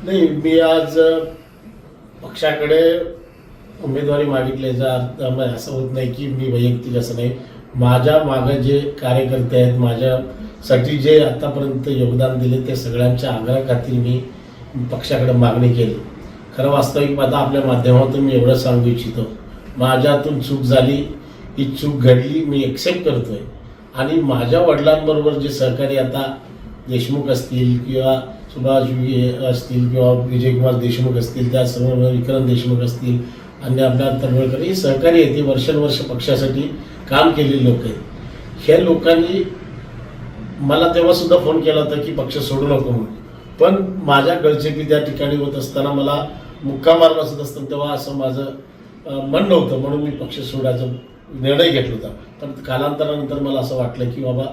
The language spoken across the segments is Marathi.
नाही, मी आज पक्षाकडे उमेदवारी मागितल्याचा अर्थ असं होत नाही की मी वैयक्तिक असं नाही. माझ्या मागे जे कार्यकर्ते आहेत, माझ्यासाठी जे आतापर्यंत योगदान दिले, ते सगळ्यांच्या आग्रहाखातीर मी पक्षाकडे मागणी केली. खरं वास्तविक पाहता आपल्या माध्यमातून मी एवढं सांगू इच्छितो, माझ्यातून चूक झाली, ही चूक घडली, मी एक्सेप्ट करतोय. आणि माझ्या वडिलांबरोबर जे सहकारी आता देशमुख असतील किंवा सुभाष असतील किंवा विजयकुमार देशमुख असतील, त्याचबरोबर विक्रम देशमुख असतील, अन्य आपल्या तळवळकर, ही सहकारी आहेत, ही वर्षानुवर्ष पक्षासाठी काम केलेली लोक आहेत. ह्या लोकांनी मला तेव्हासुद्धा फोन केला होता की पक्ष सोडू नको म्हणून. पण माझ्या गळचेपी त्या ठिकाणी होत असताना, मला मुक्का मार बसत असताना, तेव्हा असं माझं मन नव्हतं, म्हणून मी पक्ष सोडायचा निर्णय घेतला होता. पण कालांतरानंतर मला असं वाटलं की बाबा,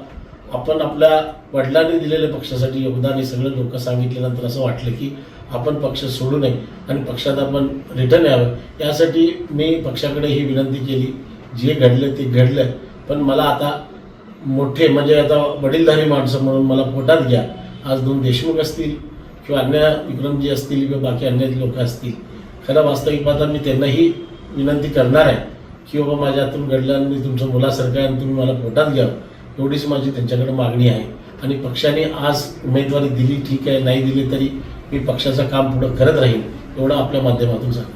आपण आपल्या वडिलांनी दिलेल्या पक्षासाठी योगदान हे सगळं लोक सांगितल्यानंतर असं वाटलं की आपण पक्ष सोडू नये आणि पक्षात आपण रिटर्न यावं. यासाठी मी पक्षाकडे ही विनंती केली. जे घडलं ते घडलं, पण मला आता मोठे म्हणजे आता वडीलधारी माणसं म्हणून मला पोटात घ्या. आज 2 देशमुख असतील किंवा अन्य विक्रमजी असतील किंवा बाकी अन्य लोक असतील, खरं वास्तविक पाहता मी त्यांनाही विनंती करणार आहे की बाबा, माझ्या हातून घडलं आणि मी तुमच्या मुलासारखं आहे आणि तुम्ही मला पोटात घ्यावं, एवढीच माझी त्यांच्याकडे मागणी आहे. आणि पक्षाने आज उमेदवारी दिली, ठीक आहे, नाही दिली तरी मी पक्षाचं काम पुढं करत राहीन, एवढं आपल्या माध्यमातून सांगतो.